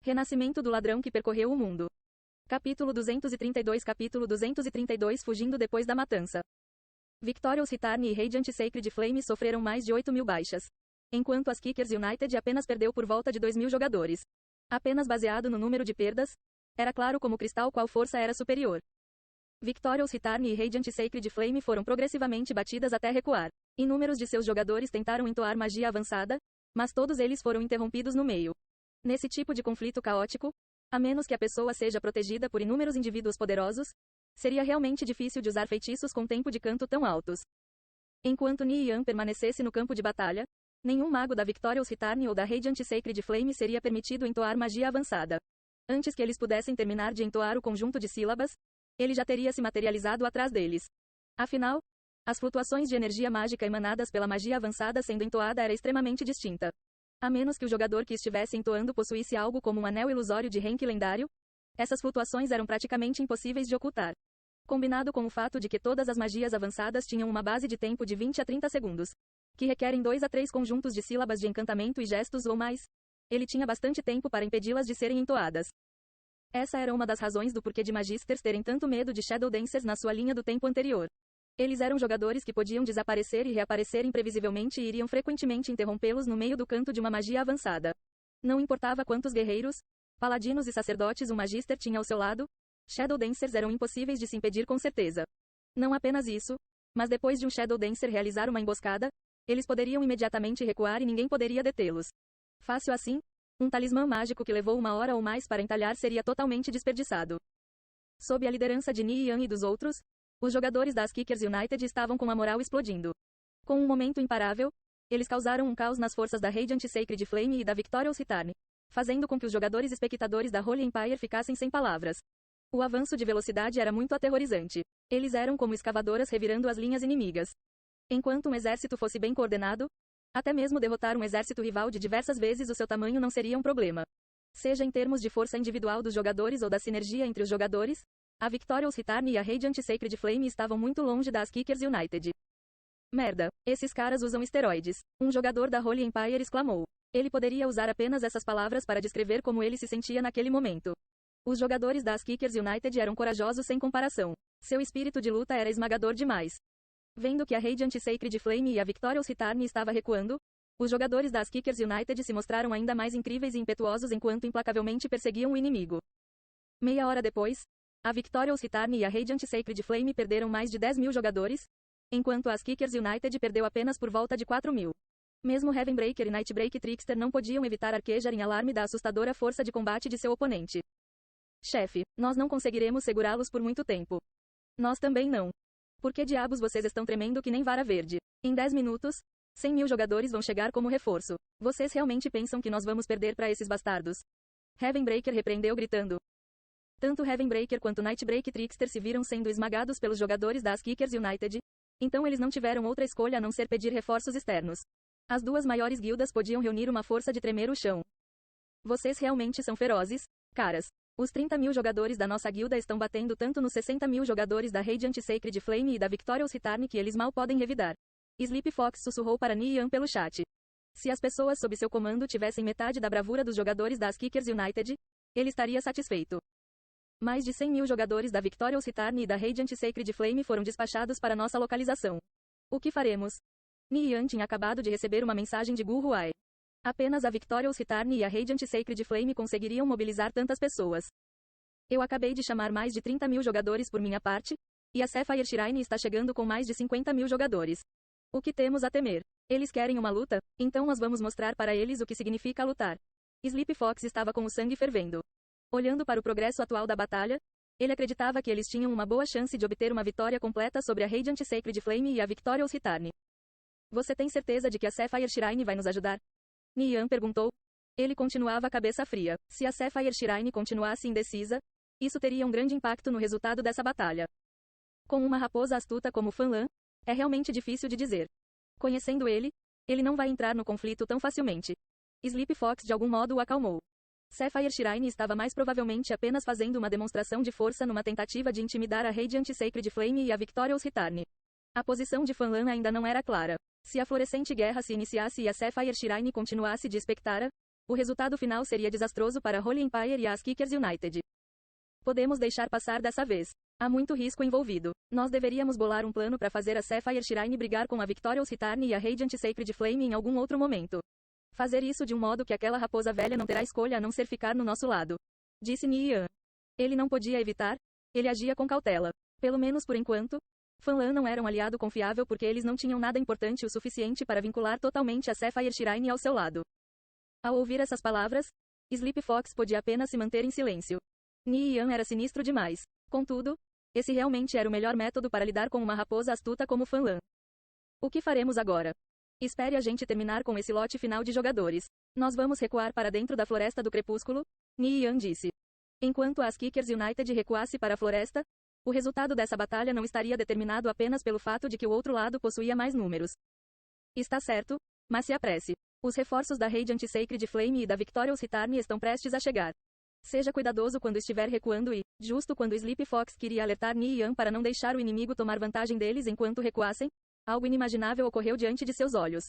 Renascimento do ladrão que percorreu o mundo. Capítulo 232 Fugindo depois da matança. Victorious Return e Radiant Sacred Flame sofreram mais de 8.000 baixas. Enquanto as Kickers United apenas perdeu por volta de 2.000 jogadores. Apenas baseado no número de perdas, era claro como cristal qual força era superior. Victorious Return e Radiant Sacred Flame foram progressivamente batidas até recuar. Inúmeros de seus jogadores tentaram entoar magia avançada, mas todos eles foram interrompidos no meio. Nesse tipo de conflito caótico, a menos que a pessoa seja protegida por inúmeros indivíduos poderosos, seria realmente difícil de usar feitiços com tempo de canto tão altos. Enquanto Ni Yan permanecesse no campo de batalha, nenhum mago da Victorious Return ou da Radiant Sacred Flame seria permitido entoar magia avançada. Antes que eles pudessem terminar de entoar o conjunto de sílabas, ele já teria se materializado atrás deles. Afinal, as flutuações de energia mágica emanadas pela magia avançada sendo entoada era extremamente distinta. A menos que o jogador que estivesse entoando possuísse algo como um anel ilusório de rank lendário, essas flutuações eram praticamente impossíveis de ocultar. Combinado com o fato de que todas as magias avançadas tinham uma base de tempo de 20 a 30 segundos, que requerem 2 a 3 conjuntos de sílabas de encantamento e gestos ou mais, ele tinha bastante tempo para impedi-las de serem entoadas. Essa era uma das razões do porquê de Magisters terem tanto medo de Shadow Dancers na sua linha do tempo anterior. Eles eram jogadores que podiam desaparecer e reaparecer imprevisivelmente e iriam frequentemente interrompê-los no meio do canto de uma magia avançada. Não importava quantos guerreiros, paladinos e sacerdotes um Magister tinha ao seu lado, Shadow Dancers eram impossíveis de se impedir com certeza. Não apenas isso, mas depois de um Shadow Dancer realizar uma emboscada, eles poderiam imediatamente recuar e ninguém poderia detê-los. Fácil assim, um talismã mágico que levou 1 hora ou mais para entalhar seria totalmente desperdiçado. Sob a liderança de Ni Yan e dos outros, os jogadores das Kickers United estavam com a moral explodindo. Com um momento imparável, eles causaram um caos nas forças da Radiant Sacred Flame e da Victorious Return, fazendo com que os jogadores espectadores da Holy Empire ficassem sem palavras. O avanço de velocidade era muito aterrorizante. Eles eram como escavadoras revirando as linhas inimigas. Enquanto um exército fosse bem coordenado, até mesmo derrotar um exército rival de diversas vezes o seu tamanho não seria um problema. Seja em termos de força individual dos jogadores ou da sinergia entre os jogadores, a Victorious Return e a Radiant Sacred Flame estavam muito longe das Kickers United. Merda, esses caras usam esteroides, um jogador da Holy Empire exclamou. Ele poderia usar apenas essas palavras para descrever como ele se sentia naquele momento. Os jogadores das Kickers United eram corajosos sem comparação. Seu espírito de luta era esmagador demais. Vendo que a Radiant Sacred Flame e a Victorious Return estava recuando, os jogadores das Kickers United se mostraram ainda mais incríveis e impetuosos enquanto implacavelmente perseguiam o inimigo. Meia hora depois, a Victorious Return e a Radiant Sacred Flame perderam mais de 10.000 jogadores, enquanto as Kickers United perdeu apenas por volta de 4.000. Mesmo Heavenbreaker e Nightbreak Trickster não podiam evitar arquejar em alarme da assustadora força de combate de seu oponente. Chefe, nós não conseguiremos segurá-los por muito tempo. Nós também não. Por que diabos vocês estão tremendo que nem vara verde? Em 10 minutos, 100.000 jogadores vão chegar como reforço. Vocês realmente pensam que nós vamos perder para esses bastardos? Heavenbreaker repreendeu gritando. Tanto Heavenbreaker quanto Nightbreak Trickster se viram sendo esmagados pelos jogadores das Kickers United, então eles não tiveram outra escolha a não ser pedir reforços externos. As duas maiores guildas podiam reunir uma força de tremer o chão. Vocês realmente são ferozes, caras. Os 30.000 jogadores da nossa guilda estão batendo tanto nos 60.000 jogadores da Radiant Sacred Flame e da Victorious Return que eles mal podem revidar. Sleepy Fox sussurrou para Ni Yan pelo chat. Se as pessoas sob seu comando tivessem metade da bravura dos jogadores das Kickers United, ele estaria satisfeito. Mais de 100.000 jogadores da Victorious Return e da Radiant Sacred Flame foram despachados para nossa localização. O que faremos? Ni Yan tinha acabado de receber uma mensagem de Gu Huai. Apenas a Victorious Return e a Radiant Sacred Flame conseguiriam mobilizar tantas pessoas. Eu acabei de chamar mais de 30.000 jogadores por minha parte, e a Sapphire Shrine está chegando com mais de 50.000 jogadores. O que temos a temer? Eles querem uma luta? Então nós vamos mostrar para eles o que significa lutar. Sleepy Fox estava com o sangue fervendo. Olhando para o progresso atual da batalha, ele acreditava que eles tinham uma boa chance de obter uma vitória completa sobre a Radiant Sacred Flame e a Victorious Return. Você tem certeza de que a Sapphire Shrine vai nos ajudar? Ni Yan perguntou. Ele continuava a cabeça fria. Se a Sapphire Shrine continuasse indecisa, isso teria um grande impacto no resultado dessa batalha. Com uma raposa astuta como Fan Lan, é realmente difícil de dizer. Conhecendo ele não vai entrar no conflito tão facilmente. Sleepy Fox de algum modo o acalmou. Sapphire Shrine estava mais provavelmente apenas fazendo uma demonstração de força numa tentativa de intimidar a Radiant Sacred Flame e a Victorious Return. A posição de Fan Lan ainda não era clara. Se a florescente guerra se iniciasse e a Sapphire Shrine continuasse de Spectara, O resultado final seria desastroso para Holy Empire e as Kickers United. Podemos deixar passar dessa vez. Há muito risco envolvido. Nós deveríamos bolar um plano para fazer a Sapphire Shrine brigar com a Victorious Return e a Radiant Sacred Flame em algum outro momento. Fazer isso de um modo que aquela raposa velha não terá escolha a não ser ficar no nosso lado. Disse Nian. Ele não podia evitar. Ele agia com cautela. Pelo menos por enquanto. Fanlan não era um aliado confiável porque eles não tinham nada importante o suficiente para vincular totalmente a Sapphire Shrine ao seu lado. Ao ouvir essas palavras, Sleepy Fox podia apenas se manter em silêncio. Nian era sinistro demais. Contudo, esse realmente era o melhor método para lidar com uma raposa astuta como Fanlan. O que faremos agora? Espere a gente terminar com esse lote final de jogadores. Nós vamos recuar para dentro da Floresta do Crepúsculo, Nian disse. Enquanto as Kickers United recuasse para a floresta, o resultado dessa batalha não estaria determinado apenas pelo fato de que o outro lado possuía mais números. Está certo, mas se apresse. Os reforços da Radiant Sacred Flame e da Victorious Return estão prestes a chegar. Seja cuidadoso quando estiver recuando e, justo quando Sleepy Fox queria alertar Nian para não deixar o inimigo tomar vantagem deles enquanto recuassem, algo inimaginável ocorreu diante de seus olhos.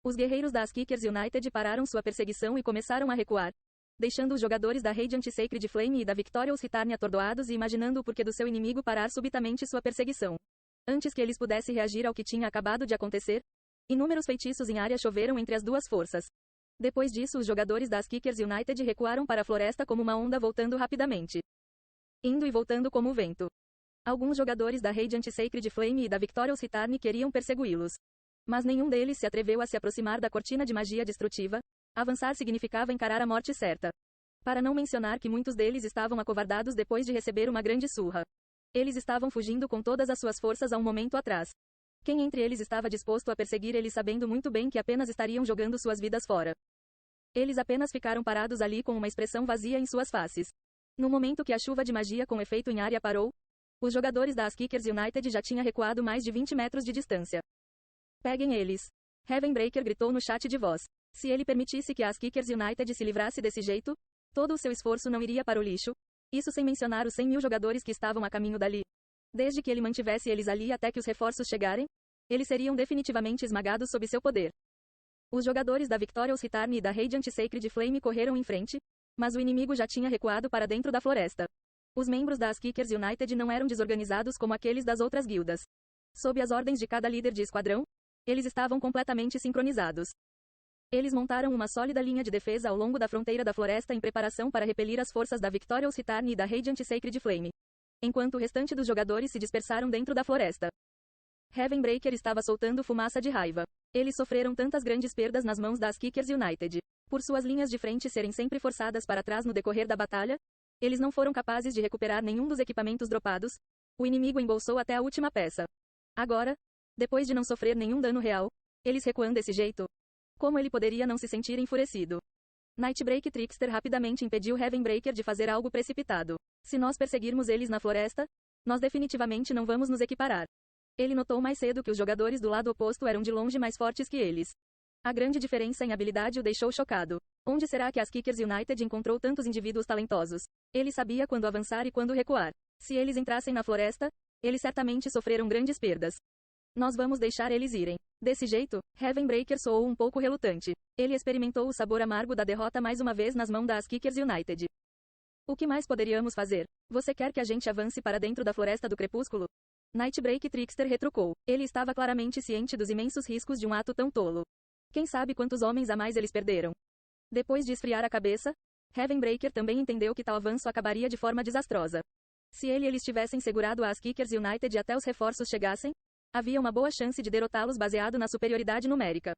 Os guerreiros das Kickers United pararam sua perseguição e começaram a recuar, deixando os jogadores da Radiant Sacred Flame e da Victorious Return atordoados e imaginando o porquê do seu inimigo parar subitamente sua perseguição. Antes que eles pudessem reagir ao que tinha acabado de acontecer, inúmeros feitiços em área choveram entre as duas forças. Depois disso, os jogadores das Kickers United recuaram para a floresta como uma onda voltando rapidamente. Indo e voltando como o vento. Alguns jogadores da Radiant Sacred Flame e da Victorious Return queriam persegui-los. Mas nenhum deles se atreveu a se aproximar da cortina de magia destrutiva. Avançar significava encarar a morte certa. Para não mencionar que muitos deles estavam acovardados depois de receber uma grande surra. Eles estavam fugindo com todas as suas forças há um momento atrás. Quem entre eles estava disposto a perseguir eles sabendo muito bem que apenas estariam jogando suas vidas fora? Eles apenas ficaram parados ali com uma expressão vazia em suas faces. No momento que a chuva de magia com efeito em área parou, os jogadores das Kickers United já tinham recuado mais de 20 metros de distância. Peguem eles. Heavenbreaker gritou no chat de voz. Se ele permitisse que as Kickers United se livrasse desse jeito, todo o seu esforço não iria para o lixo. Isso sem mencionar os 100.000 jogadores que estavam a caminho dali. Desde que ele mantivesse eles ali até que os reforços chegarem, eles seriam definitivamente esmagados sob seu poder. Os jogadores da Victorious Return e da Radiant Sacred Flame correram em frente, mas o inimigo já tinha recuado para dentro da floresta. Os membros das Kickers United não eram desorganizados como aqueles das outras guildas. Sob as ordens de cada líder de esquadrão, eles estavam completamente sincronizados. Eles montaram uma sólida linha de defesa ao longo da fronteira da floresta em preparação para repelir as forças da Victorious Return e da Radiant Sacred Flame. Enquanto o restante dos jogadores se dispersaram dentro da floresta. Heavenbreaker estava soltando fumaça de raiva. Eles sofreram tantas grandes perdas nas mãos das Kickers United. Por suas linhas de frente serem sempre forçadas para trás no decorrer da batalha, eles não foram capazes de recuperar nenhum dos equipamentos dropados. O inimigo embolsou até a última peça. Agora, depois de não sofrer nenhum dano real, eles recuam desse jeito. Como ele poderia não se sentir enfurecido? Nightbreak Trickster rapidamente impediu Heavenbreaker de fazer algo precipitado. Se nós perseguirmos eles na floresta, nós definitivamente não vamos nos equiparar. Ele notou mais cedo que os jogadores do lado oposto eram de longe mais fortes que eles. A grande diferença em habilidade o deixou chocado. Onde será que as Kickers United encontrou tantos indivíduos talentosos? Ele sabia quando avançar e quando recuar. Se eles entrassem na floresta, eles certamente sofreram grandes perdas. Nós vamos deixar eles irem. Desse jeito, Heavenbreaker soou um pouco relutante. Ele experimentou o sabor amargo da derrota mais uma vez nas mãos das Kickers United. O que mais poderíamos fazer? Você quer que a gente avance para dentro da Floresta do Crepúsculo? Nightbreak Trickster retrucou. Ele estava claramente ciente dos imensos riscos de um ato tão tolo. Quem sabe quantos homens a mais eles perderam? Depois de esfriar a cabeça, Heavenbreaker também entendeu que tal avanço acabaria de forma desastrosa. Se ele e eles tivessem segurado as Kickers United até os reforços chegassem, havia uma boa chance de derrotá-los baseado na superioridade numérica.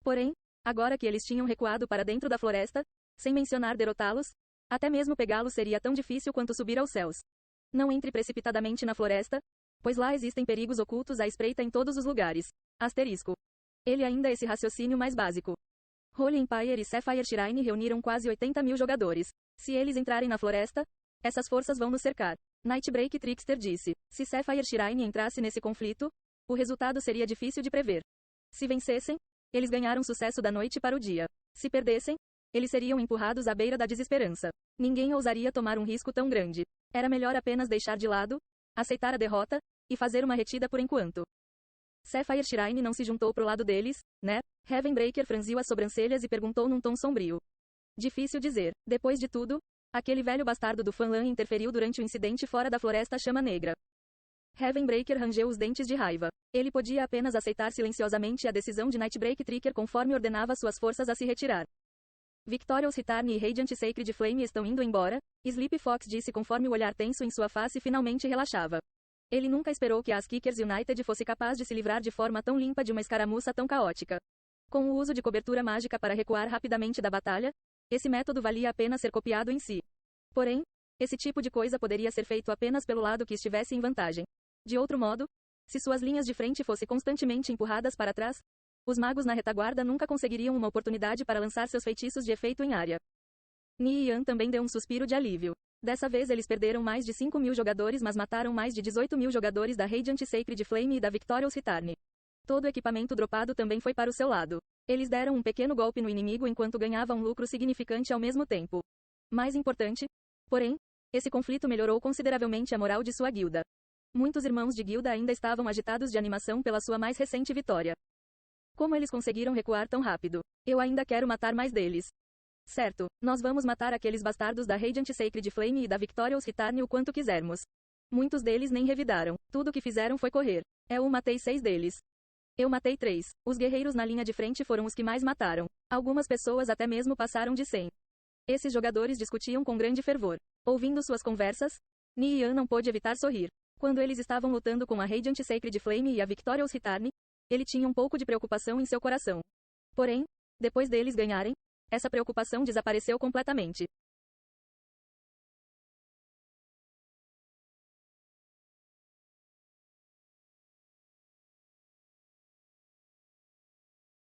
Porém, agora que eles tinham recuado para dentro da floresta, sem mencionar derrotá-los, até mesmo pegá-los seria tão difícil quanto subir aos céus. Não entre precipitadamente na floresta, pois lá existem perigos ocultos à espreita em todos os lugares. Asterisco. Ele ainda esse raciocínio mais básico. Holy Empire e Sapphire Shrine reuniram quase 80.000 jogadores. Se eles entrarem na floresta, essas forças vão nos cercar. Nightbreak Trickster disse. Se Sapphire Shrine entrasse nesse conflito, o resultado seria difícil de prever. Se vencessem, eles ganharam sucesso da noite para o dia. Se perdessem, eles seriam empurrados à beira da desesperança. Ninguém ousaria tomar um risco tão grande. Era melhor apenas deixar de lado, aceitar a derrota, e fazer uma retida por enquanto. Sapphire Shrine não se juntou pro lado deles, né? Heavenbreaker franziu as sobrancelhas e perguntou num tom sombrio. Difícil dizer. Depois de tudo, aquele velho bastardo do Fanlan interferiu durante o incidente fora da Floresta Chama Negra. Heavenbreaker rangeu os dentes de raiva. Ele podia apenas aceitar silenciosamente a decisão de Nightbreak Tricker conforme ordenava suas forças a se retirar. Victorious Return e Radiant Sacred Flame estão indo embora, Sleepy Fox disse conforme o olhar tenso em sua face finalmente relaxava. Ele nunca esperou que a Kickers United fosse capaz de se livrar de forma tão limpa de uma escaramuça tão caótica. Com o uso de cobertura mágica para recuar rapidamente da batalha, esse método valia a pena ser copiado em si. Porém, esse tipo de coisa poderia ser feito apenas pelo lado que estivesse em vantagem. De outro modo, se suas linhas de frente fossem constantemente empurradas para trás, os magos na retaguarda nunca conseguiriam uma oportunidade para lançar seus feitiços de efeito em área. Ni e Yan também deu um suspiro de alívio. Dessa vez eles perderam mais de 5.000 jogadores, mas mataram mais de 18.000 jogadores da Radiant Sacred Flame e da Victorious Return. Todo o equipamento dropado também foi para o seu lado. Eles deram um pequeno golpe no inimigo enquanto ganhavam um lucro significante ao mesmo tempo. Mais importante, porém, esse conflito melhorou consideravelmente a moral de sua guilda. Muitos irmãos de guilda ainda estavam agitados de animação pela sua mais recente vitória. Como eles conseguiram recuar tão rápido? Eu ainda quero matar mais deles. Certo, nós vamos matar aqueles bastardos da Radiant Sacred Flame e da Victorious Return o quanto quisermos. Muitos deles nem revidaram. Tudo o que fizeram foi correr. Eu matei 6 deles. Eu matei 3. Os guerreiros na linha de frente foram os que mais mataram. Algumas pessoas até mesmo passaram de 100. Esses jogadores discutiam com grande fervor. Ouvindo suas conversas, Ni e Yan não pôde evitar sorrir. Quando eles estavam lutando com a Radiant Sacred Flame e a Victorious Return, ele tinha um pouco de preocupação em seu coração. Porém, depois deles ganharem, essa preocupação desapareceu completamente.